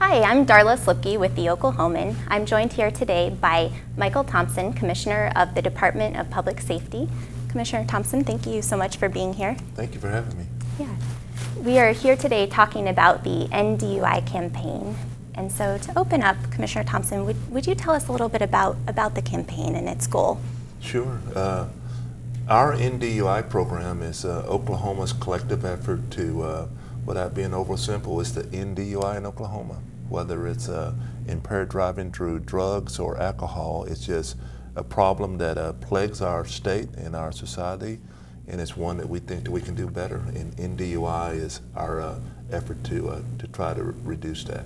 Hi, I'm Darla Slipke with the Oklahoman. I'm joined here today by Michael Thompson, Commissioner of the Department of Public Safety. Commissioner Thompson, thank you so much for being here. Thank you for having me. Yeah. We are here today talking about the END DUI campaign. And so to open up, Commissioner Thompson, would you tell us a little bit about the campaign and its goal? Sure. Our END DUI program is Oklahoma's collective effort to, without being over simple, is to end DUI in Oklahoma. Whether it's impaired driving through drugs or alcohol, it's just a problem that plagues our state and our society, and it's one that we think that we can do better. And END DUI is our effort to try to reduce that.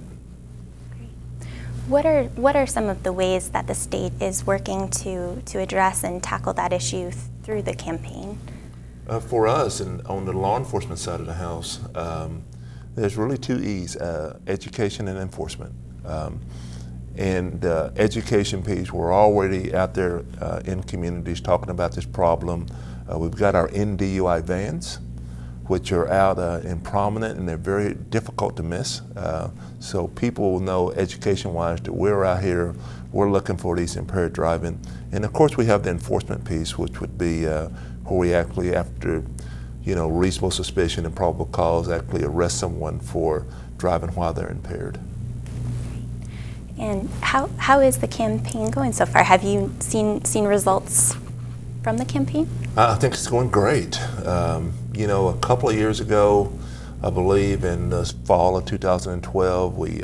What are some of the ways that the state is working to address and tackle that issue through the campaign? For us, and on the law enforcement side of the house, there's really two E's, education and enforcement. And the education piece, we're already out there in communities talking about this problem. We've got our END DUI vans, which are out and prominent, and they're very difficult to miss. So people will know education-wise that we're out here, we're looking for these impaired driving. And of course we have the enforcement piece, which would be where we actually, after reasonable suspicion and probable cause, actually arrest someone for driving while they're impaired. And how is the campaign going so far? Have you seen results from the campaign? I think it's going great. A couple of years ago, I believe in the fall of 2012, we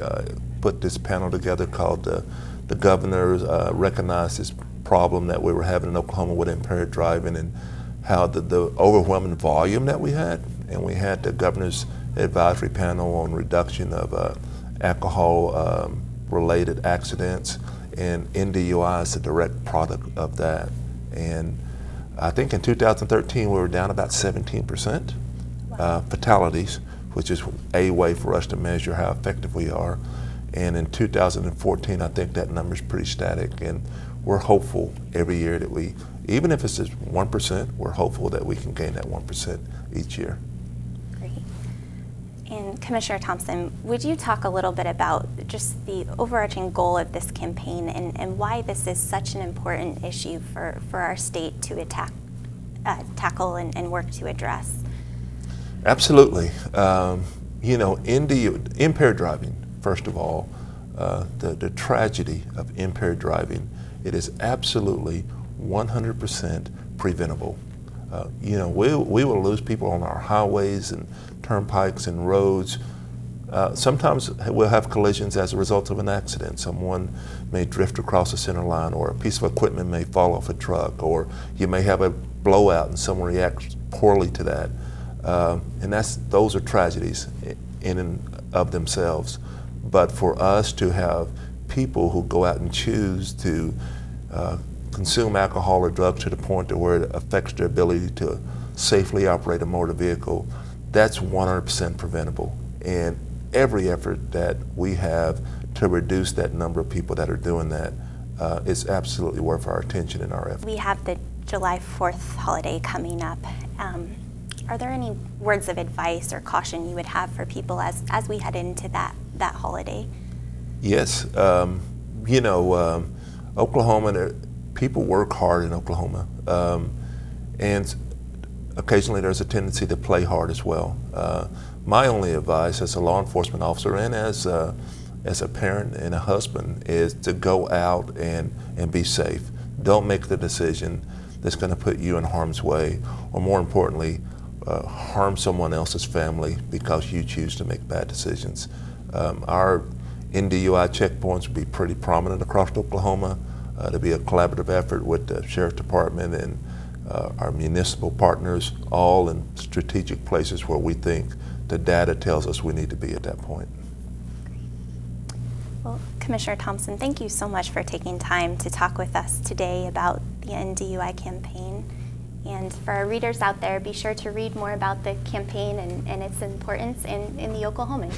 put this panel together called the Governors Recognized this problem that we were having in Oklahoma with impaired driving, and how the overwhelming volume that we had. And we had the Governor's Advisory Panel on reduction of alcohol related accidents, and END DUI is a direct product of that. And I think in 2013 we were down about 17%. Fatalities, which is a way for us to measure how effective we are. And in 2014, I think that number is pretty static, and we're hopeful every year that we, even if it's just 1%, we're hopeful that we can gain that 1% each year. Great. And Commissioner Thompson, would you talk a little bit about just the overarching goal of this campaign and why this is such an important issue for our state to tackle and work to address? Absolutely. Impaired driving, first of all, the tragedy of impaired driving, it is absolutely 100% preventable. We will lose people on our highways and turnpikes and roads. Sometimes we'll have collisions as a result of an accident. Someone may drift across the center line, or a piece of equipment may fall off a truck, or you may have a blowout and someone reacts poorly to that. And those are tragedies in and of themselves. But for us to have people who go out and choose to consume alcohol or drugs to the point to where it affects their ability to safely operate a motor vehicle, that's 100% preventable. And every effort that we have to reduce that number of people that are doing that is absolutely worth our attention and our effort. We have the July 4th holiday coming up. Are there any words of advice or caution you would have for people as we head into that holiday? Yes. Oklahoma, people work hard in Oklahoma. And occasionally there's a tendency to play hard as well. My only advice as a law enforcement officer and as a parent and a husband is to go out and be safe. Don't make the decision that's going to put you in harm's way, or more importantly, harm someone else's family because you choose to make bad decisions. Our END DUI checkpoints will be pretty prominent across Oklahoma. There'll be a collaborative effort with the Sheriff's Department and our municipal partners, all in strategic places where we think the data tells us we need to be at that point. Well, Commissioner Thompson, thank you so much for taking time to talk with us today about the END DUI campaign. And for our readers out there, be sure to read more about the campaign and its importance in the Oklahoman.